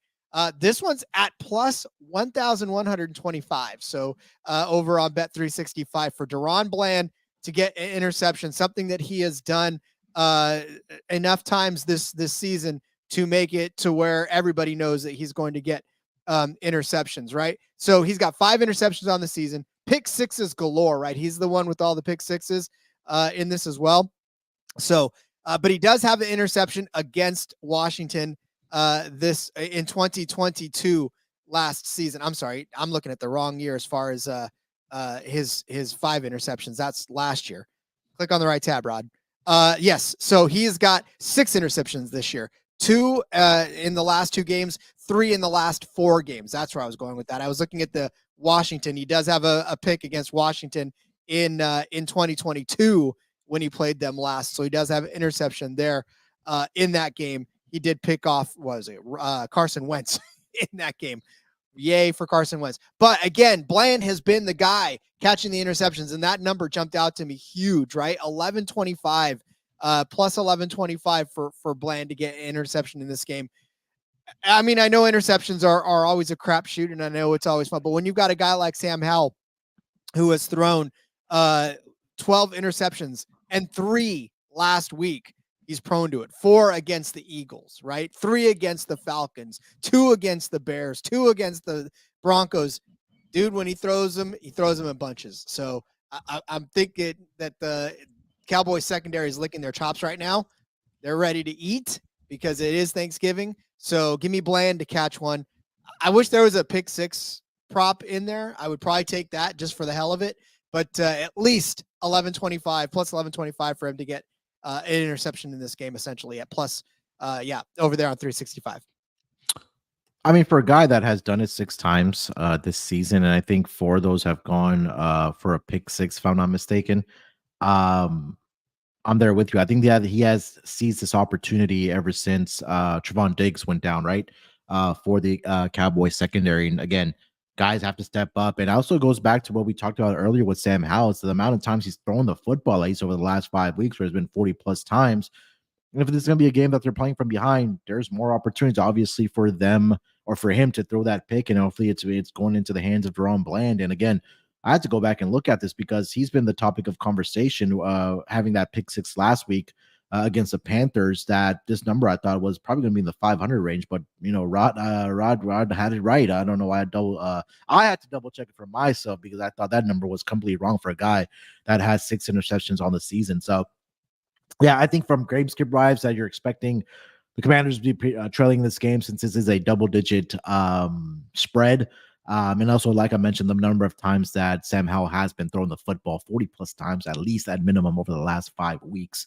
This one's at plus 1,125. So over on Bet365 for DaRon Bland to get an interception, something that he has done enough times this season to make it to where everybody knows that he's going to get interceptions, right? So he's got 5 interceptions on the season. Pick sixes galore, right? He's the one with all the pick sixes in this as well. So, but he does have the interception against Washington this in 2022 last season. I'm sorry, I'm looking at the wrong year as far as his 5 interceptions. That's last year. Click on the right tab, Rod. Yes, so he's got 6 interceptions this year. 2 in the last 2 games, 3 in the last 4 games. That's where I was going with that. I was looking at the Washington. He does have a pick against Washington in 2022 when he played them last. So he does have an interception there in that game. He did pick off, Carson Wentz in that game. Yay for Carson Wentz. But again, Bland has been the guy catching the interceptions, and that number jumped out to me huge, right? 1125 plus 1125 for Bland to get an interception in this game. I mean, I know interceptions are always a crapshoot, and I know it's always fun, but when you've got a guy like Sam Howell who has thrown 12 interceptions and 3 last week, he's prone to it. 4 against the Eagles, right? 3 against the Falcons, 2 against the Bears, 2 against the Broncos. Dude, when he throws them in bunches. So I'm thinking that the Cowboys secondary is licking their chops right now. They're ready to eat because it is Thanksgiving. So give me Bland to catch one. I wish there was a pick 6 prop in there. I would probably take that just for the hell of it. But at least 1125 plus 1125 for him to get an interception in this game, essentially at plus, over there on 365. I mean, for a guy that has done it 6 times this season, and I think 4 of those have gone for a pick 6, if I'm not mistaken. I'm there with you. I think that he has seized this opportunity ever since Trevon Diggs went down, right? For the Cowboys secondary. And again, guys have to step up. And it also goes back to what we talked about earlier with Sam Howell. It's the amount of times he's thrown the football, at least over the last 5 weeks, where it's been 40 plus times. And if this is going to be a game that they're playing from behind, there's more opportunities, obviously, for them or for him to throw that pick. And hopefully it's going into the hands of DaRon Bland. And again, I had to go back and look at this because he's been the topic of conversation, having that pick 6 last week against the Panthers. That this number I thought was probably going to be in the 500 range, but Rod had it right. I don't know why I had to double check it for myself because I thought that number was completely wrong for a guy that has 6 interceptions on the season. So yeah, I think from game skip drives that you're expecting the Commanders to be trailing this game since this is a double-digit spread. And also, like I mentioned, the number of times that Sam Howell has been throwing the football, 40 plus times, at least at minimum over the last 5 weeks.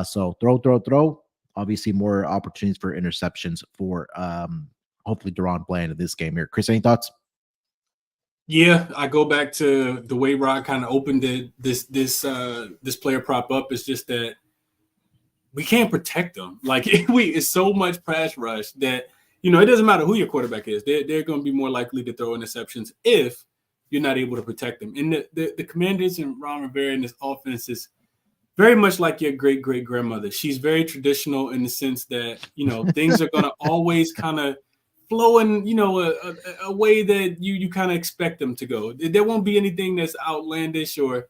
So throw. Obviously, more opportunities for interceptions for hopefully DaRon Bland in this game here. Chris, any thoughts? Yeah, I go back to the way Rod kind of opened this player prop up. It's just that we can't protect them. Like it's so much pass rush that it doesn't matter who your quarterback is. They're going to be more likely to throw interceptions if you're not able to protect them. And the Commanders and Ron Rivera in this offense is very much like your great-great-grandmother. She's very traditional in the sense that, things are going to always kind of flow in, a way that you kind of expect them to go. There won't be anything that's outlandish or,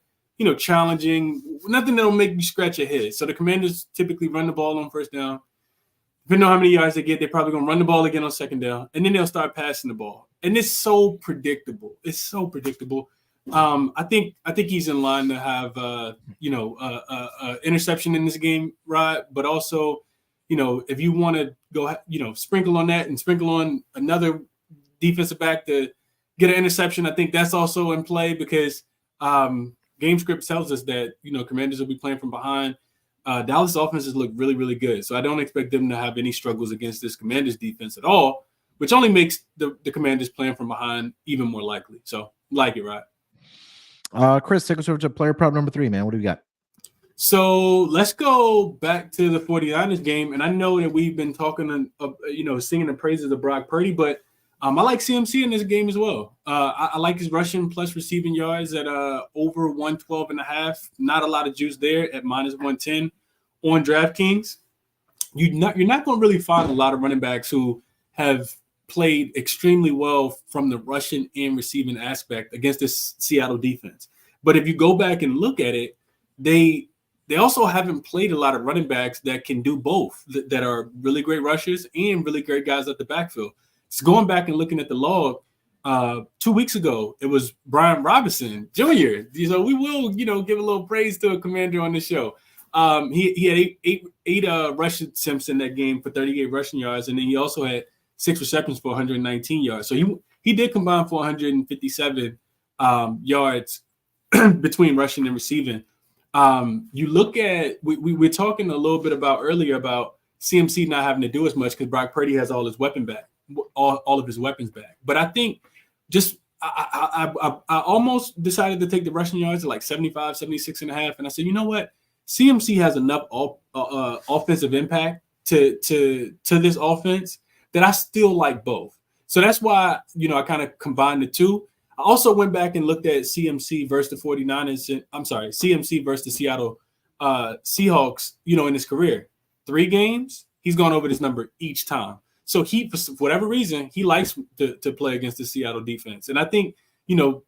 challenging, nothing that'll make you scratch your head. So the Commanders typically run the ball on first down. Depending on how many yards they get, they're probably going to run the ball again on second down, and then they'll start passing the ball. And it's so predictable. It's so predictable. I think he's in line to have interception in this game, Rod. But also, if you want to go, sprinkle on that and sprinkle on another defensive back to get an interception, I think that's also in play because game script tells us that, Commanders will be playing from behind. Dallas offenses look really, really good. So I don't expect them to have any struggles against this Commanders defense at all, which only makes the Commanders playing from behind even more likely. So like it, right? Chris, take us over to player prop number 3, man. What do we got? So let's go back to the 49ers game. And I know that we've been talking, singing the praises of Brock Purdy, but I like CMC in this game as well. I like his rushing plus receiving yards at over 112.5. Not a lot of juice there at minus 110 on DraftKings. You're not going to really find a lot of running backs who have played extremely well from the rushing and receiving aspect against this Seattle defense. But if you go back and look at it, they also haven't played a lot of running backs that can do both, that are really great rushers and really great guys at the backfield. So going back and looking at the log, 2 weeks ago, it was Brian Robinson Jr. So we will, give a little praise to a commander on the show. He had eight rushing attempts in that game for 38 rushing yards, and then he also had 6 receptions for 119 yards. So he did combine for 157 yards between rushing and receiving. You look at we're talking a little bit about earlier about CMC not having to do as much because Brock Purdy has all his weapon back. All of his weapons back. But I think I almost decided to take the rushing yards at like 75, 76.5. And I said, you know what? CMC has enough offensive impact to this offense that I still like both. So that's why, I kind of combined the two. I also went back and looked at CMC versus the 49ers. CMC versus the Seattle Seahawks, in his career. 3 games, he's gone over this number each time. So he, for whatever reason, he likes to play against the Seattle defense. And I think,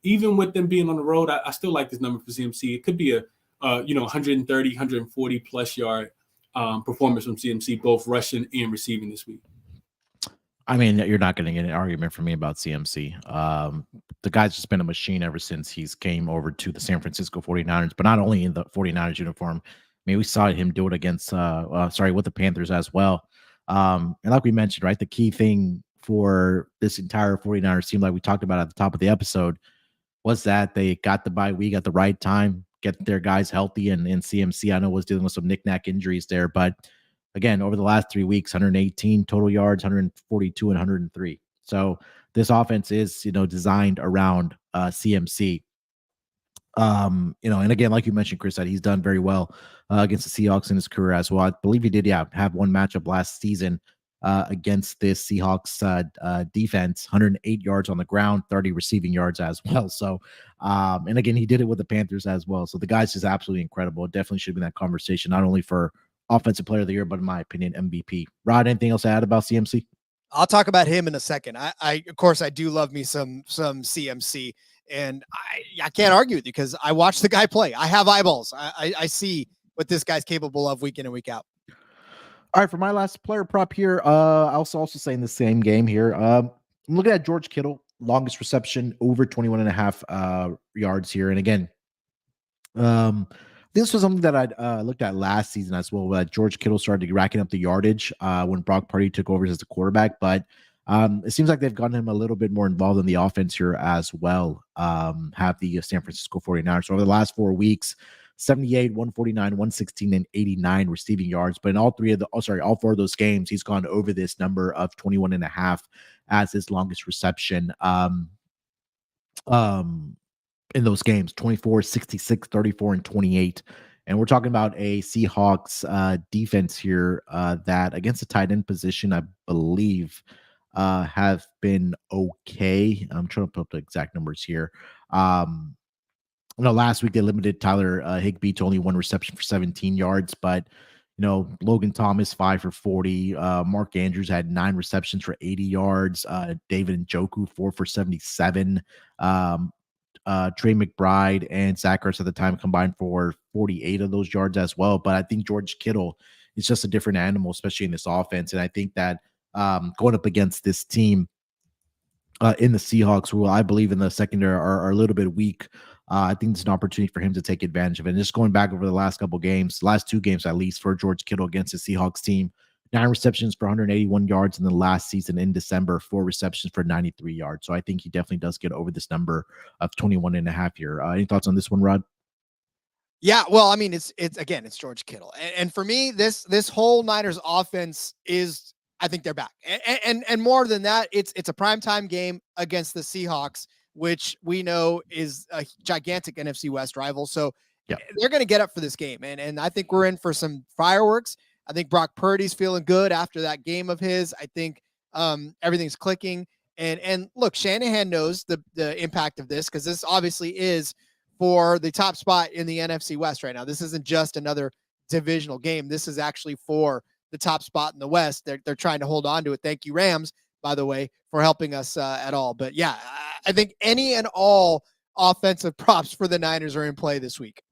even with them being on the road, I still like this number for CMC. It could be a, 130, 140 plus yard performance from CMC, both rushing and receiving this week. I mean, you're not going to get an argument from me about CMC. The guy's just been a machine ever since he's came over to the San Francisco 49ers, but not only in the 49ers uniform. I mean, we saw him do it against, with the Panthers as well. And like we mentioned, right, the key thing for this entire 49ers team, like we talked about at the top of the episode, was that they got the bye week at the right time, get their guys healthy, and CMC, I know, was dealing with some knick-knack injuries there, but again, over the last 3 weeks, 118 total yards, 142 and 103. So this offense is, designed around CMC. And again, like you mentioned, Chris, that he's done very well against the Seahawks in his career as well. I believe he did, have one matchup last season against this Seahawks defense, 108 yards on the ground, 30 receiving yards as well. So, and again, he did it with the Panthers as well. So the guy's just absolutely incredible. It definitely should be in that conversation, not only for Offensive Player of the Year, but in my opinion, MVP. Rod, anything else to add about CMC? I'll talk about him in a second. I of course, I do love me some CMC. And I can't argue with you because I watch the guy play. I have eyeballs. I see what this guy's capable of week in and week out. All right, for my last player prop here, I'll also say in the same game here. I'm looking at George Kittle, longest reception, over 21.5 yards here. And again, this was something that I looked at last season as well. George Kittle started racking up the yardage when Brock Purdy took over as the quarterback, but it seems like they've gotten him a little bit more involved in the offense here as well. Have the San Francisco 49ers. So over the last 4 weeks, 78, 149, 116, and 89 receiving yards. But in all 4 of those games, he's gone over this number of 21.5 as his longest reception. In those games, 24, 66, 34, and 28. And we're talking about a Seahawks defense here that against the tight end position, I believe, have been okay. I'm trying to put up the exact numbers here. Last week they limited Tyler Higbee to only 1 reception for 17 yards, but Logan Thomas 5 for 40. Mark Andrews had 9 receptions for 80 yards. David Njoku 4 for 77. Trey McBride and Zach Ertz at the time combined for 48 of those yards as well. But I think George Kittle is just a different animal, especially in this offense. And I think that going up against this team in the Seahawks, who I believe in the secondary are a little bit weak, I think it's an opportunity for him to take advantage of it. And just going back over the last couple games, last 2 games at least, for George Kittle against the Seahawks team, 9 receptions for 181 yards in the last season in December, 4 receptions for 93 yards. So I think he definitely does get over this number of 21.5 here. Any thoughts on this one, Rod? Yeah, well, I mean, it's George Kittle, and for me, this whole Niners offense is, I think they're back, and more than that, it's a primetime game against the Seahawks, which we know is a gigantic NFC West rival. So Yeah. they're going to get up for this game, and I think we're in for some fireworks. I think Brock Purdy's feeling good after that game of his. I think everything's clicking, and look, Shanahan knows the impact of this, because this obviously is for the top spot in the NFC West right now. This isn't just another divisional game. This is actually for the top spot in the West. They're trying to hold on to it. Thank you, Rams, by the way, for helping us at all. But yeah, I think any and all offensive props for the Niners are in play this week.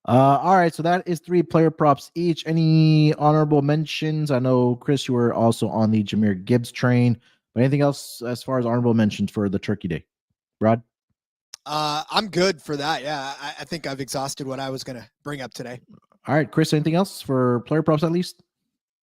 All right, so that is 3 player props each. Any honorable mentions? I know, Chris, you were also on the Jahmyr Gibbs train, but anything else as far as honorable mentions for the Turkey Day? Rod? I'm good for that. Yeah, I think I've exhausted what I was going to bring up today. All right, Chris, anything else for player props at least?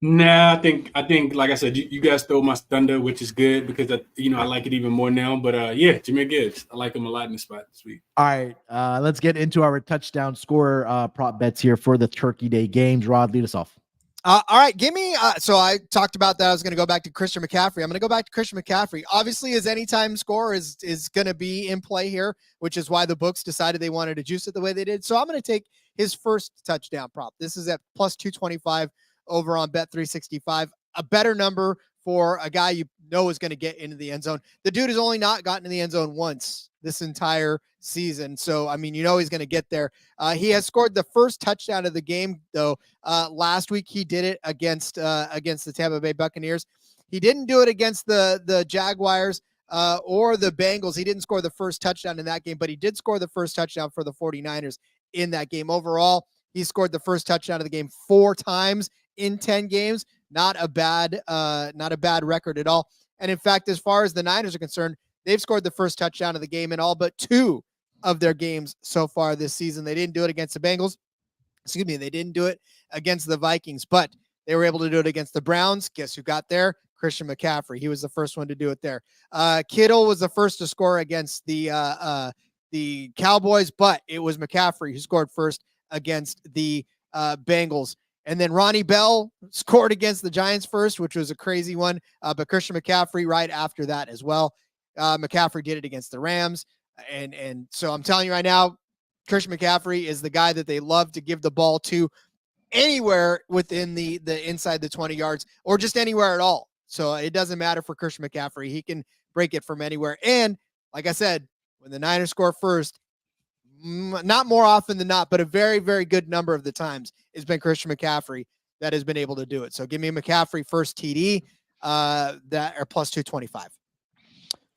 Nah, I think like I said, you guys stole my thunder, which is good because I like it even more now. But yeah, Jahmyr Gibbs, I like him a lot in the spot this week. All right, let's get into our touchdown scorer prop bets here for the Turkey Day games. Rod, lead us off. All right, give me. So I talked about that. I was going to go back to Christian McCaffrey. I'm going to go back to Christian McCaffrey. Obviously, his anytime score is going to be in play here, which is why the books decided they wanted to juice it the way they did. So I'm going to take his first touchdown prop. This is at plus 225 over on Bet365. A better number for a guy you know is going to get into the end zone. The dude has only not gotten in the end zone once this entire season. So, I mean, he's going to get there. He has scored the first touchdown of the game, though. Last week, he did it against the Tampa Bay Buccaneers. He didn't do it against the Jaguars or the Bengals. He didn't score the first touchdown in that game, but he did score the first touchdown for the 49ers in that game. Overall, he scored the first touchdown of the game 4 times in 10 games. Not a bad record at all. And in fact, as far as the Niners are concerned, they've scored the first touchdown of the game in all but 2 of their games so far this season. They didn't do it against the Bengals. Excuse me. They didn't do it against the Vikings, but they were able to do it against the Browns. Guess who got there? Christian McCaffrey. He was the first one to do it there. Kittle was the first to score against the Cowboys, but it was McCaffrey who scored first against the Bengals. And then Ronnie Bell scored against the Giants first, which was a crazy one. But Christian McCaffrey right after that as well. McCaffrey did it against the Rams. And so I'm telling you right now, Christian McCaffrey is the guy that they love to give the ball to anywhere within the inside the 20 yards or just anywhere at all. So it doesn't matter for Christian McCaffrey. He can break it from anywhere. And like I said, when the Niners score first, not more often than not, but a very, very good number of the times it's been Christian McCaffrey that has been able to do it. So give me McCaffrey first TD that are plus 225.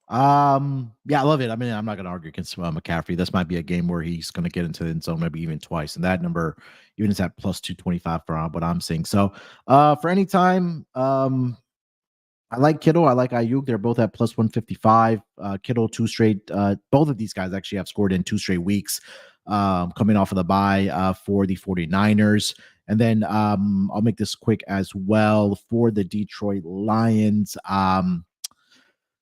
Yeah, I love it. I mean, I'm not going to argue against McCaffrey. This might be a game where he's going to get into the end zone, maybe even twice. And that number, even is at plus 225 for what I'm seeing. So, for any time, I like Kittle. I like Ayuk. They're both at plus 155. Kittle, 2 straight. Both of these guys actually have scored in 2 straight weeks, coming off of the bye for the 49ers. And then I'll make this quick as well for the Detroit Lions.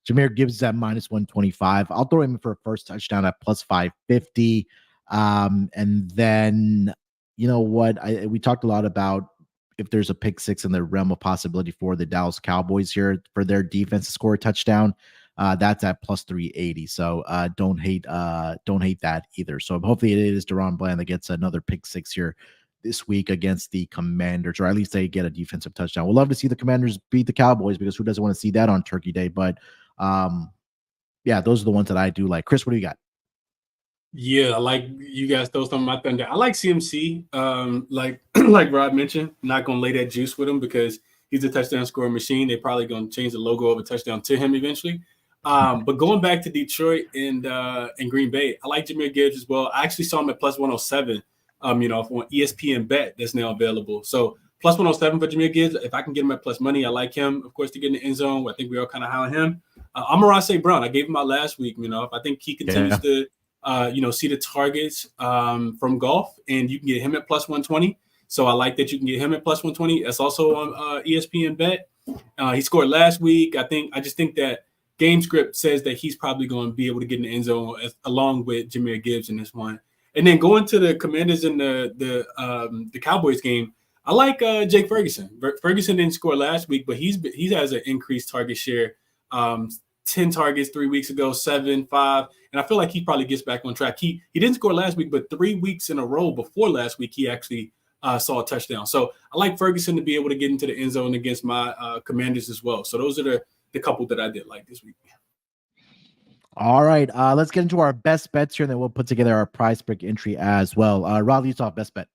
Jahmyr Gibbs at minus 125. I'll throw him for a first touchdown at plus 550. And then, you know what? We talked a lot about if there's a pick six in the realm of possibility for the Dallas Cowboys here for their defense to score a touchdown. That's at plus 380. So don't hate that either. So hopefully it is Deron Bland that gets another pick six here this week against the Commanders, or at least they get a defensive touchdown. We'll love to see the Commanders beat the Cowboys because who doesn't want to see that on Turkey Day? But yeah, those are the ones that I do like. Chris, what do you got? Yeah, I like you guys throw some of my thunder. I like CMC. Like Rod mentioned, not gonna lay that juice with him because he's a touchdown scoring machine. They're probably gonna change the logo of a touchdown to him eventually. But going back to Detroit and Green Bay, I like Jahmyr Gibbs as well. I actually saw him at plus 107. On ESPN Bet that's now available. So plus 107 for Jahmyr Gibbs. If I can get him at plus money, I like him, of course, to get in the end zone. I think we all kind of high on him. Amon-Ra St. Brown, I gave him out last week. I think he continues to, see the targets from golf, and you can get him at plus 120. So I like that you can get him at plus 120. That's also on ESPN Bet. He scored last week. I just think that game script says that he's probably going to be able to get in the end zone along with Jahmyr Gibbs in this one. And then going to the Commanders and the Cowboys game, I like Jake Ferguson. Ferguson didn't score last week, but he has an increased target share. 10 targets 3 weeks ago, 7, 5, and I feel like he probably gets back on track. He didn't score last week, but 3 weeks in a row before last week, he actually saw a touchdown. So I like Ferguson to be able to get into the end zone against my Commanders as well. So those are the couple that I did like this week. All right, let's get into our best bets here, and then we'll put together our PrizePicks entry as well. Rod, leads off best bet.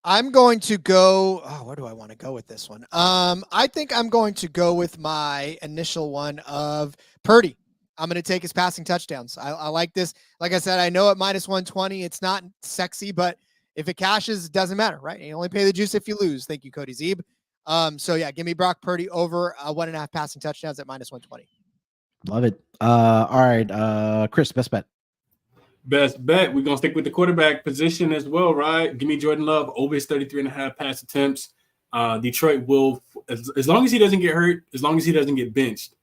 I'm going to go. Oh, where do I want to go with this one? I think I'm going to go with my initial one of Purdy. I'm going to take his passing touchdowns. I like this. Like I said, I know at -120, it's not sexy, but if it cashes, it doesn't matter, right? You only pay the juice if you lose. Thank you, Cody Zeeb. So yeah, give me Brock Purdy over 1.5 passing touchdowns at -120. Love it. All right, Chris, best bet. Best bet. We're going to stick with the quarterback position as well, right? Give me Jordan Love over his 33.5 pass attempts. Detroit will, as long as he doesn't get hurt, as long as he doesn't get benched,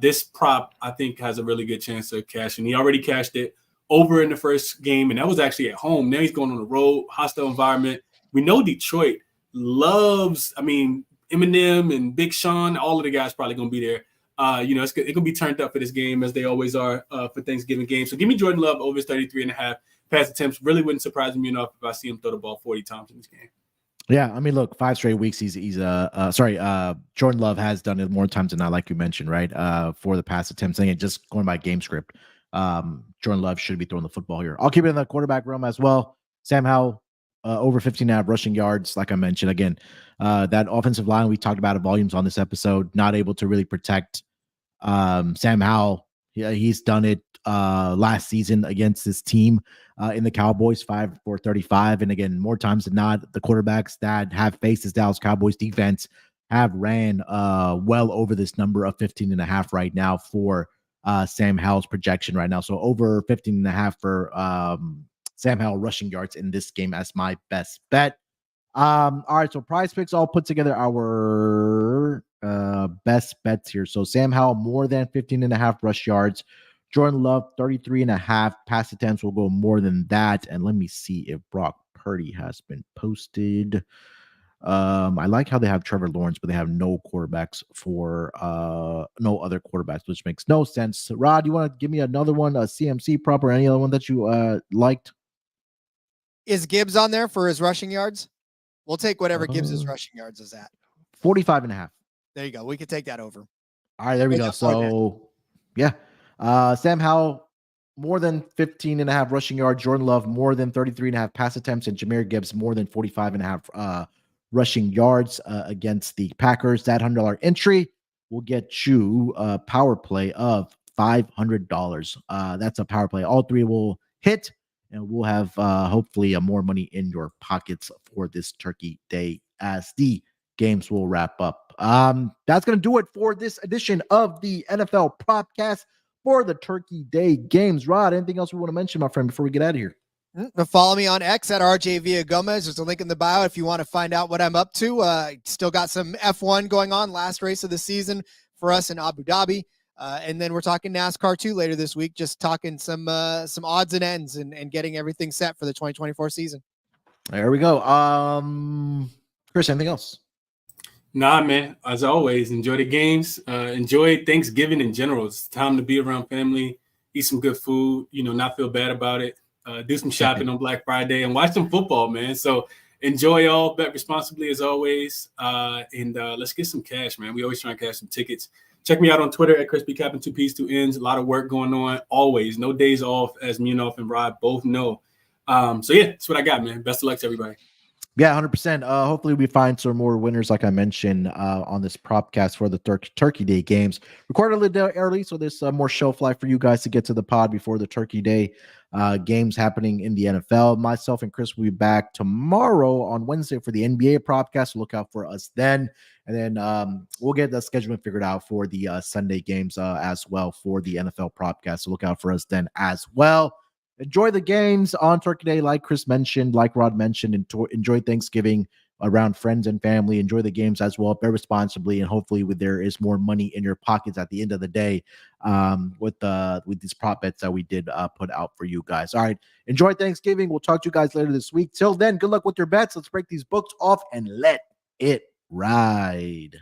this prop, I think, has a really good chance of cashing. He already cashed it over in the first game, and that was actually at home. Now he's going on the road, hostile environment. We know Detroit loves, Eminem and Big Sean, all of the guys probably going to be there. It's going to be turned up for this game, as they always are for Thanksgiving games. So give me Jordan Love over his 33.5 pass attempts. Really wouldn't surprise me enough if I see him throw the ball 40 times in this game. Yeah, look, 5 straight weeks. Jordan Love has done it more times than not, like you mentioned, right? For the pass attempts, and just going by game script, Jordan Love should be throwing the football here. I'll keep it in the quarterback realm as well. Sam Howell, over 15.5 rushing yards, like I mentioned. Again, that offensive line, we talked about it volumes on this episode, not able to really protect Sam Howell. Yeah, he's done it last season against this team in the Cowboys, 5 for 35. And again, more times than not, the quarterbacks that have faced this Dallas Cowboys defense have ran well over this number of 15.5 right now for Sam Howell's projection right now. So over 15.5 for Sam Howell rushing yards in this game as my best bet. All right, so PrizePicks, I'll put together our best bets here. So Sam Howell, more than 15.5 rush yards. Jordan Love, 33.5 pass attempts, will go more than that. And let me see if Brock Purdy has been posted. I like how they have Trevor Lawrence, but they have no quarterbacks for no other quarterbacks, which makes no sense. Rod, you want to give me another one, a CMC prop or any other one that you liked? Is Gibbs on there for his rushing yards? We'll take whatever Gibbs' rushing yards is at. 45.5. There you go. We could take that over. All right, there we go. So, yeah. Sam Howell, more than 15.5 rushing yards. Jordan Love, more than 33.5 pass attempts. And Jahmyr Gibbs, more than 45.5 rushing yards against the Packers. That $100 entry will get you a power play of $500. That's a power play. All three will hit, and we'll have hopefully more money in your pockets for this Turkey Day as the games will wrap up. That's going to do it for this edition of the NFL Propcast for the Turkey Day games. Rod, anything else we want to mention, my friend, before we get out of here? Follow me on X at RJ Villagomez. There's a link in the bio if you want to find out what I'm up to. Still got some F1 going on, last race of the season for us in Abu Dhabi. And then we're talking NASCAR too later this week, just talking some odds and ends and getting everything set for the 2024 season. There we go. Chris, anything else? Nah, man. As always, enjoy the games. Enjoy Thanksgiving in general. It's time to be around family, eat some good food, not feel bad about it. Do some shopping on Black Friday and watch some football, man. So enjoy y'all. Bet responsibly as always. And let's get some cash, man. We always try and cash some tickets. Check me out on Twitter at CrispyCap 2 P's 2 N's. A lot of work going on. Always. No days off, as Munaf and Rod both know. So yeah, that's what I got, man. Best of luck to everybody. Yeah, 100%. Hopefully we find some more winners, like I mentioned, on this Propcast for the Turkey Day games. Recorded a little early, so there's more shelf life for you guys to get to the pod before the Turkey Day games happening in the NFL. Myself and Chris will be back tomorrow on Wednesday for the NBA Propcast. So look out for us then. And then we'll get the scheduling figured out for the Sunday games as well for the NFL Propcast. So look out for us then as well. Enjoy the games on Turkey Day, like Chris mentioned, like Rod mentioned. Enjoy Thanksgiving. around friends and family. Enjoy the games as well. Bet responsibly, and hopefully there is more money in your pockets at the end of the day with these prop bets that we did put out for you guys. All right, enjoy Thanksgiving. We'll talk to you guys later this week. Till then, good luck with your bets. Let's break these books off and let it ride.